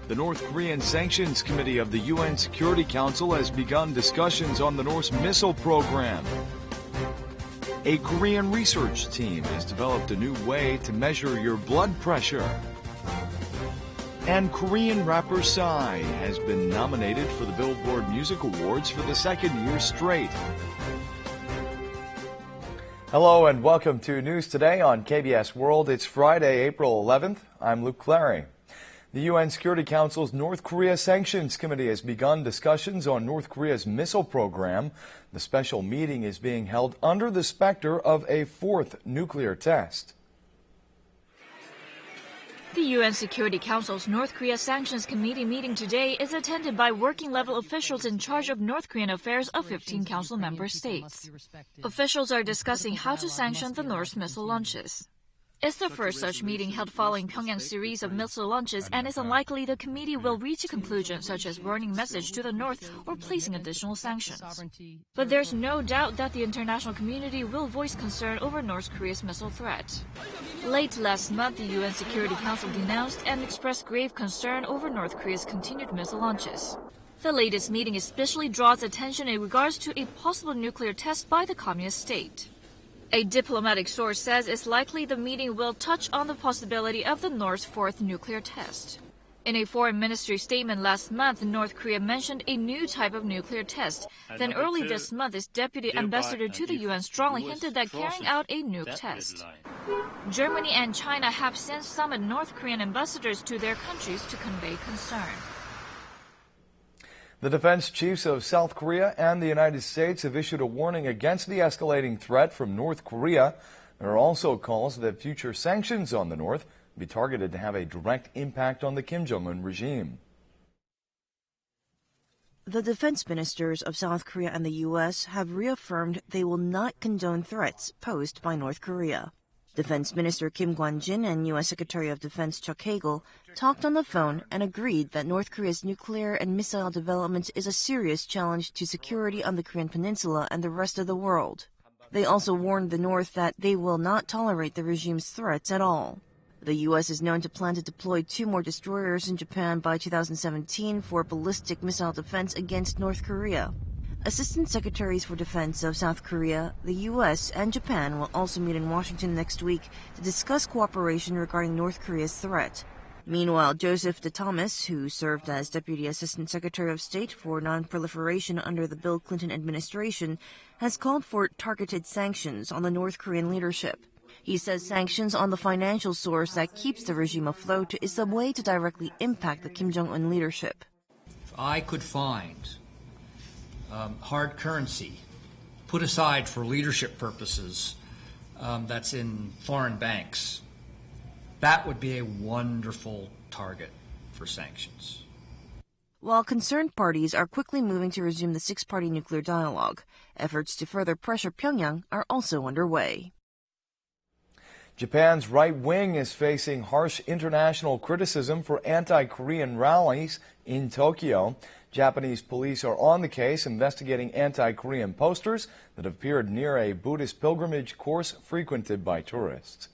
The North Korean Sanctions Committee of the UN Security Council has begun discussions on the North's missile program. A Korean research team has developed a new way to measure your blood pressure. And Korean rapper Psy has been nominated for the Billboard Music Awards for the second year straight. Hello and welcome to News Today on KBS World. It's Friday, April 11th. I'm Luke Clary. The UN Security Council's North Korea Sanctions Committee has begun discussions on North Korea's missile program. The special meeting is being held under the specter of a fourth nuclear test. The UN Security Council's North Korea Sanctions Committee meeting today is attended by working-level officials in charge of North Korean affairs of 15 Council member states. Officials are discussing how to sanction the North's missile launches. It's the first such meeting held following Pyongyang's series of missile launches, and it's unlikely the committee will reach a conclusion such as warning message to the North or placing additional sanctions. But there's no doubt that the international community will voice concern over North Korea's missile threat. Late last month, the UN Security Council denounced and expressed grave concern over North Korea's continued missile launches. The latest meeting especially draws attention in regards to a possible nuclear test by the communist state. A diplomatic source says it's likely the meeting will touch on the possibility of the North's fourth nuclear test. In a foreign ministry statement last month, North Korea mentioned a new type of nuclear test. Then early this month, its deputy ambassador to the UN strongly hinted that carrying out a nuke test. Germany and China have since summoned North Korean ambassadors to their countries to convey concern. The defense chiefs of South Korea and the United States have issued a warning against the escalating threat from North Korea. There are also calls that future sanctions on the North be targeted to have a direct impact on the Kim Jong-un regime. The defense ministers of South Korea and the U.S. have reaffirmed they will not condone threats posed by North Korea. Defense Minister Kim Kwon-jin and U.S. Secretary of Defense Chuck Hagel talked on the phone and agreed that North Korea's nuclear and missile development is a serious challenge to security on the Korean Peninsula and the rest of the world. They also warned the North that they will not tolerate the regime's threats at all. The U.S. is known to plan to deploy 2 more destroyers in Japan by 2017 for ballistic missile defense against North Korea. Assistant Secretaries for Defense of South Korea, the U.S., and Japan will also meet in Washington next week to discuss cooperation regarding North Korea's threat. Meanwhile, Joseph de Thomas, who served as Deputy Assistant Secretary of State for Non-Proliferation under the Bill Clinton administration, has called for targeted sanctions on the North Korean leadership. He says sanctions on the financial source that keeps the regime afloat is the way to directly impact the Kim Jong-un leadership. If I could find hard currency put aside for leadership purposes that's in foreign banks, that would be a wonderful target for sanctions. While concerned parties are quickly moving to resume the 6-party nuclear dialogue, efforts to further pressure Pyongyang are also underway. Japan's right wing is facing harsh international criticism for anti-Korean rallies in Tokyo. Japanese police are on the case, investigating anti-Korean posters that appeared near a Buddhist pilgrimage course frequented by tourists.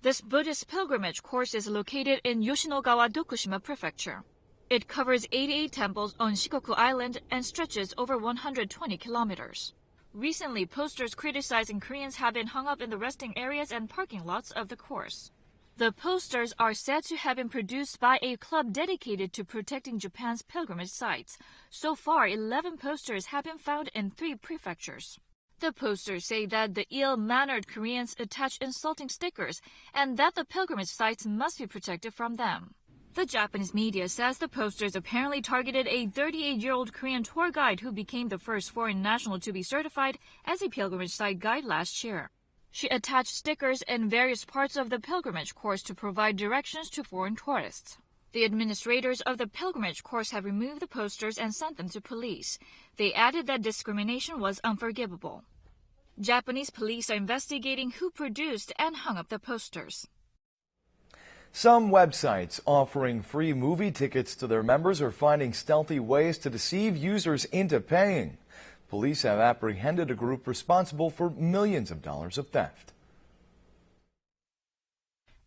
This Buddhist pilgrimage course is located in Yoshinogawa, Dokushima Prefecture. It covers 88 temples on Shikoku Island and stretches over 120 kilometers. Recently, posters criticizing Koreans have been hung up in the resting areas and parking lots of the course. The posters are said to have been produced by a club dedicated to protecting Japan's pilgrimage sites. So far, 11 posters have been found in 3 prefectures. The posters say that the ill-mannered Koreans attach insulting stickers and that the pilgrimage sites must be protected from them. The Japanese media says the posters apparently targeted a 38-year-old Korean tour guide who became the first foreign national to be certified as a pilgrimage site guide last year. She attached stickers in various parts of the pilgrimage course to provide directions to foreign tourists. The administrators of the pilgrimage course have removed the posters and sent them to police. They added that discrimination was unforgivable. Japanese police are investigating who produced and hung up the posters. Some websites offering free movie tickets to their members are finding stealthy ways to deceive users into paying. Police have apprehended a group responsible for millions of dollars of theft.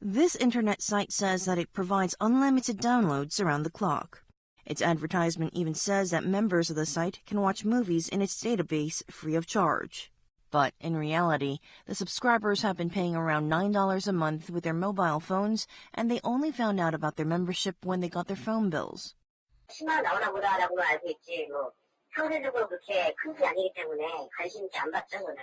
This internet site says that it provides unlimited downloads around the clock. Its advertisement even says that members of the site can watch movies in its database free of charge. But in reality, the subscribers have been paying around $9 a month with their mobile phones, and they only found out about their membership when they got their phone bills. 신화가 나오나 보다라고는 알고 있지, 형태적으로 그렇게 큰 게 아니기 때문에 관심 있게 안 받죠, 저는.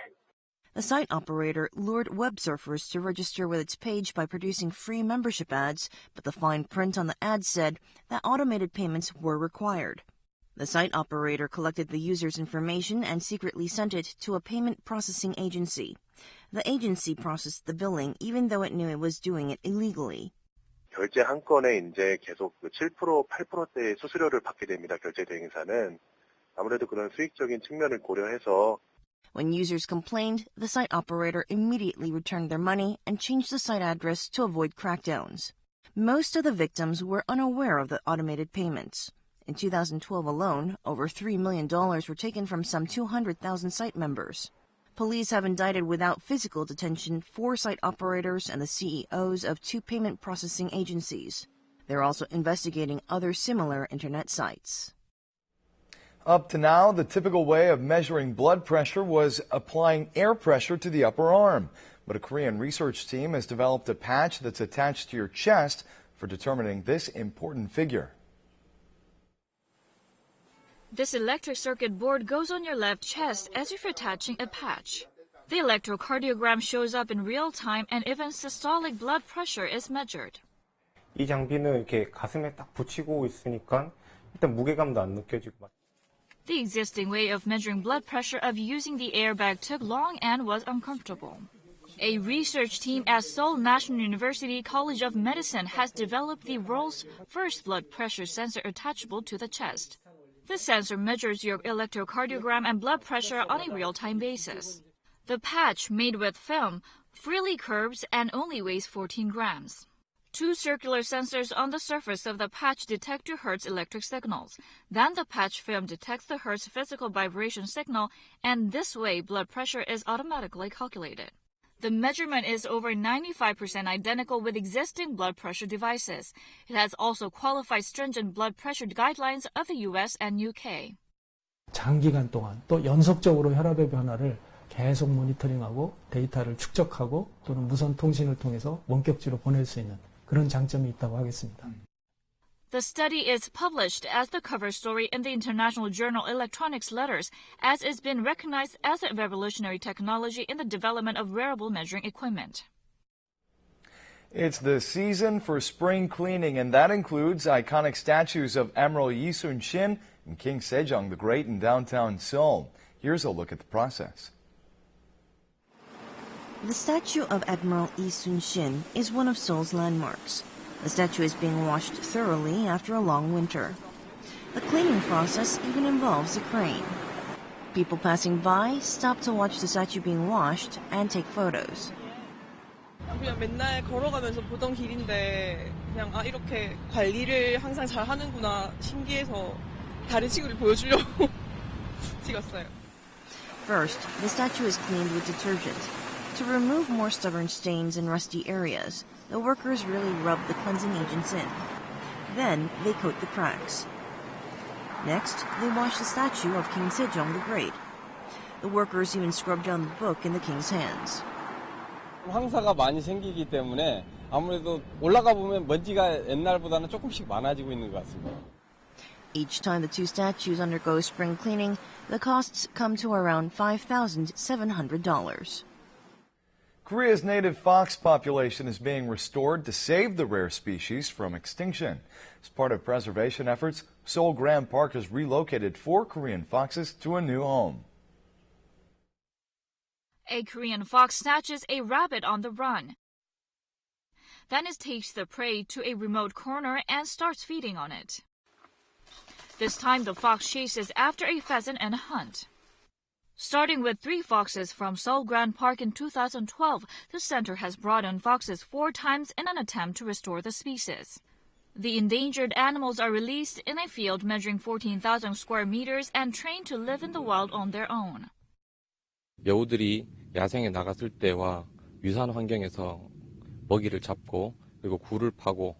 The site operator lured web surfers to register with its page by producing free membership ads, but the fine print on the ad said that automated payments were required. The site operator collected the user's information and secretly sent it to a payment processing agency. The agency processed the billing even though it knew it was doing it illegally. 결제 한 건에 이제 계속 7%, 8%대의 수수료를 받게 됩니다. 결제 대행사는 아무래도 그런 수익적인 측면을 고려해서 When users complained, the site operator immediately returned their money and changed the site address to avoid crackdowns. Most of the victims were unaware of the automated payments. In 2012 alone, over $3 million were taken from some 200,000 site members. Police have indicted without physical detention 4 site operators and the CEOs of 2 payment processing agencies. They're also investigating other similar internet sites. Up to now, the typical way of measuring blood pressure was applying air pressure to the upper arm. But a Korean research team has developed a patch that's attached to your chest for determining this important figure. This electric circuit board goes on your left chest as if you're attaching a patch. The electrocardiogram shows up in real time and even systolic blood pressure is measured. 이 장비는 이렇게 가슴에 딱 붙이고 있으니까 일단 무게감도 안 느껴지고. The existing way of measuring blood pressure of using the airbag took long and was uncomfortable. A research team at Seoul National University College of Medicine has developed the world's first blood pressure sensor attachable to the chest. The sensor measures your electrocardiogram and blood pressure on a real-time basis. The patch, made with film, freely curves and only weighs 14 grams. 2 circular sensors on the surface of the patch detect your heart's electric signals. Then the patch film detects the heart's physical vibration signal, and this way blood pressure is automatically calculated. The measurement is over 95% identical with existing blood pressure devices. It has also qualified stringent blood pressure guidelines of the US and UK. 장기간 동안 또 연속적으로 혈압의 변화를 계속 모니터링하고 데이터를 축적하고 또는 무선 통신을 통해서 원격지로 보낼 수 있는 그런 장점이 있다고 하겠습니다. The study is published as the cover story in the International Journal Electronics Letters, as it's been recognized as a revolutionary technology in the development of wearable measuring equipment. It's the season for spring cleaning, and that includes iconic statues of Admiral Yi Sun-shin and King Sejong the Great in downtown Seoul. Here's a look at the process. The statue of Admiral Yi Sun-shin is one of Seoul's landmarks. The statue is being washed thoroughly after a long winter. The cleaning process even involves a crane. People passing by stop to watch the statue being washed and take photos. 그냥 맨날 걸어가면서 보던 길인데 그냥 이렇게 관리를 항상 잘 하는구나 신기해서 다른 친구들 보여주려고 찍었어요. First, the statue is cleaned with detergent. To remove more stubborn stains and rusty areas, the workers really rub the cleansing agents in. Then, they coat the cracks. Next, they wash the statue of King Sejong the Great. The workers even scrub down the book in the king's hands. 황사가 많이 생기기 때문에 아무래도 올라가 보면 먼지가 옛날보다는 조금씩 많아지고 있는 것 같습니다. Each time the 2 statues undergo spring cleaning, the costs come to around $5,700. Korea's native fox population is being restored to save the rare species from extinction. As part of preservation efforts, Seoul Grand Park has relocated 4 Korean foxes to a new home. A Korean fox snatches a rabbit on the run. Then it takes the prey to a remote corner and starts feeding on it. This time the fox chases after a pheasant and hunt. Starting with 3 foxes from Seoul Grand Park in 2012, the center has brought in foxes 4 times in an attempt to restore the species. The endangered animals are released in a field measuring 14,000 square meters and trained to live in the wild on their own. 여우들이 야생에 나갔을 때와 유사한 환경에서 먹이를 잡고 그리고 굴을 파고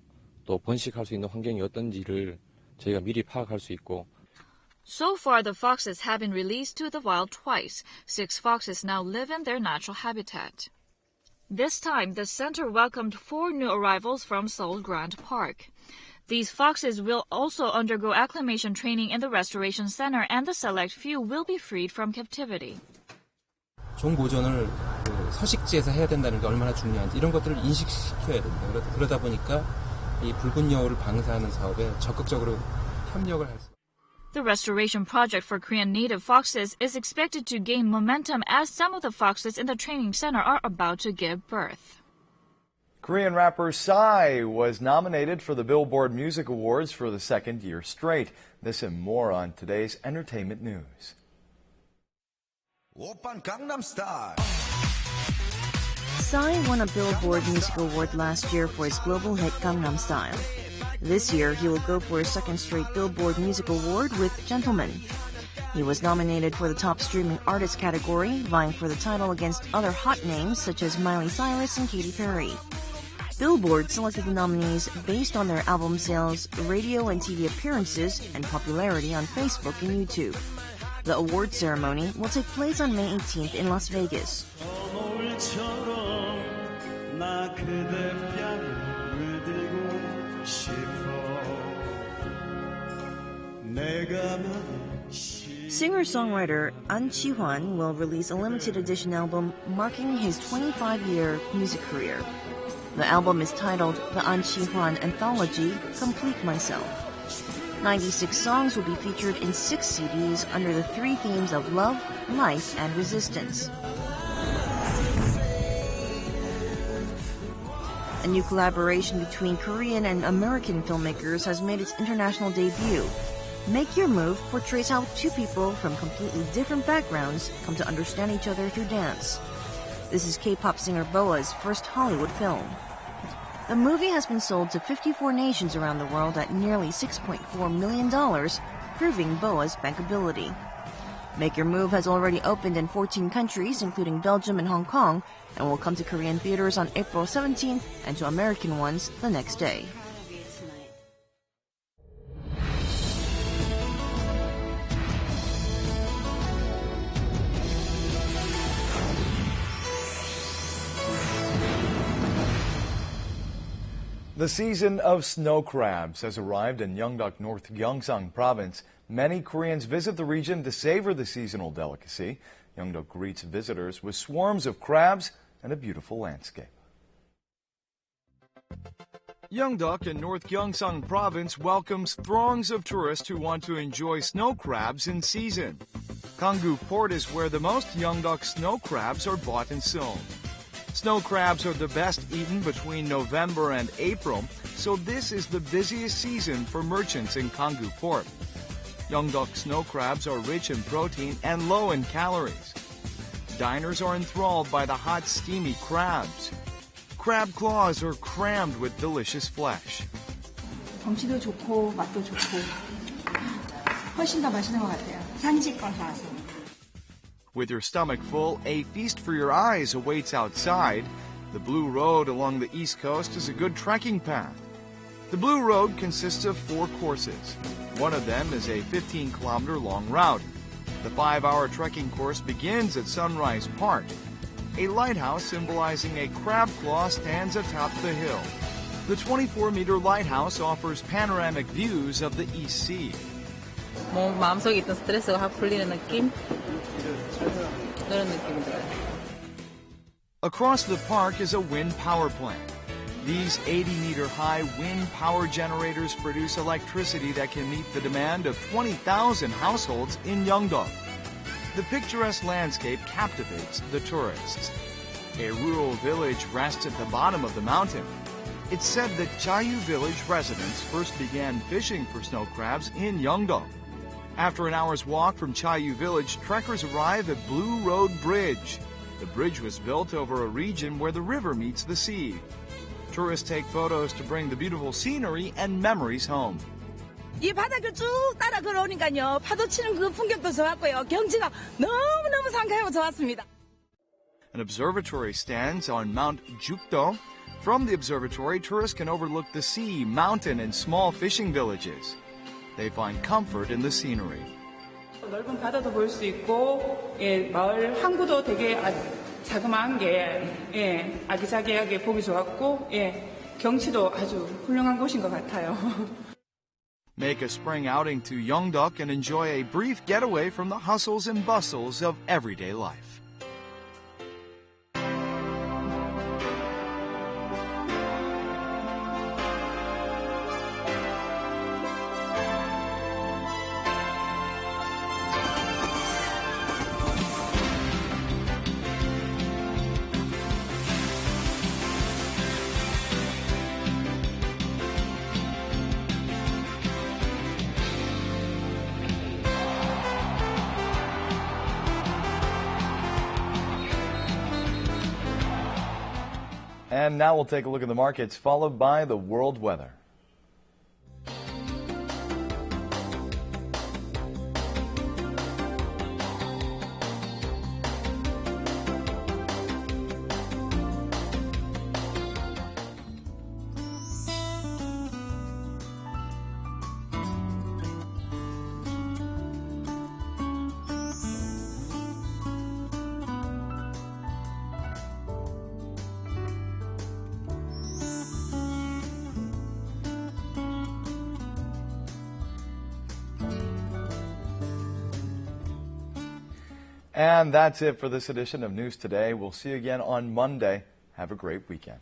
또 번식할 수 있는 환경이 어떤지를 저희가 미리 파악할 수 있고. So far, the foxes have been released to the wild twice. 6 foxes now live in their natural habitat. This time, the center welcomed 4 new arrivals from Seoul Grand Park. These foxes will also undergo acclimation training in the restoration center, and the select few will be freed from captivity. 종보존을 서식지에서 해야 된다는 게 얼마나 중요한지 이런 것들을 인식시켜야 된다. 그러다 보니까 이 붉은 여우를 방사하는 사업에 적극적으로 협력을 할 수. The restoration project for Korean native foxes is expected to gain momentum as some of the foxes in the training center are about to give birth. Korean rapper Psy was nominated for the Billboard Music Awards for the 2nd year straight. This and more on today's entertainment news. Psy won a Billboard Music Award last year for his global hit Gangnam Style. This year, he will go for a 2nd straight Billboard Music Award with Gentleman. He was nominated for the top streaming artist category, vying for the title against other hot names such as Miley Cyrus and Katy Perry. Billboard selected the nominees based on their album sales, radio and TV appearances, and popularity on Facebook and YouTube. The award ceremony will take place on May 18th in Las Vegas. Singer-songwriter An Chi-hwan will release a limited edition album marking his 25-year music career. The album is titled The An Chi-hwan Anthology, Complete Myself. 96 songs will be featured in 6 CDs under the 3 themes of love, life, and resistance. A new collaboration between Korean and American filmmakers has made its international debut. Make Your Move portrays how 2 people from completely different backgrounds come to understand each other through dance. This is K-pop singer Boa's first Hollywood film. The movie has been sold to 54 nations around the world at nearly $6.4 million, proving Boa's bankability. Make Your Move has already opened in 14 countries, including Belgium and Hong Kong, and will come to Korean theaters on April 17th and to American ones the next day. The season of snow crabs has arrived in Yeongdeok, North Gyeongsang Province. Many Koreans visit the region to savor the seasonal delicacy. Yeongdeok greets visitors with swarms of crabs and a beautiful landscape. Yeongdeok in North Gyeongsang Province welcomes throngs of tourists who want to enjoy snow crabs in season. Ganggu Port is where the most Yeongdeok snow crabs are bought and sold. Snow crabs are the best eaten between November and April, so this is the busiest season for merchants in Ganggu Port. Yeongdeok snow crabs are rich in protein and low in calories. Diners are enthralled by the hot, steamy crabs. Crab claws are crammed with delicious flesh. 경치도 좋고 맛도 좋고 훨씬 더 맛있는 것 같아요. 현지껏 나와서. With your stomach full, a feast for your eyes awaits outside. The Blue Road along the East Coast is a good trekking path. The Blue Road consists of 4 courses. One of them is a 15-kilometer long route. The 5-hour trekking course begins at Sunrise Park. A lighthouse symbolizing a crab claw stands atop the hill. The 24-meter lighthouse offers panoramic views of the East Sea. 마음속에 있던 스트레스가 확 풀리는 느낌? 그런 느낌이 들어요. Across the park is a wind power plant. These 80-meter-high wind power generators produce electricity that can meet the demand of 20,000 households in Yeongdeok. The picturesque landscape captivates the tourists. A rural village rests at the bottom of the mountain. It's said that Chayu village residents first began fishing for snow crabs in Yeongdeok. After an hour's walk from Chayu village, trekkers arrive at Blue Road Bridge. The bridge was built over a region where the river meets the sea. Tourists take photos to bring the beautiful scenery and memories home. 이 바닥을 쭉 따라 걸어오니까요. 파도 치는 그 풍경도 좋았고요. 경치가 너무너무 상쾌하고 좋았습니다. An observatory stands on Mount Jukdo. From the observatory, tourists can overlook the sea, mountain, and small fishing villages. They find comfort in the scenery. 넓은 바다도 볼 수 있고, 마을 항구도 되게 자그마한 게, 아기자기하게 보기 좋았고, 경치도 아주 훌륭한 곳인 것 같아요. Make a spring outing to Yeongdeok and enjoy a brief getaway from the hustles and bustles of everyday life. And now we'll take a look at the markets, followed by the world weather. And that's it for this edition of News Today. We'll see you again on Monday. Have a great weekend.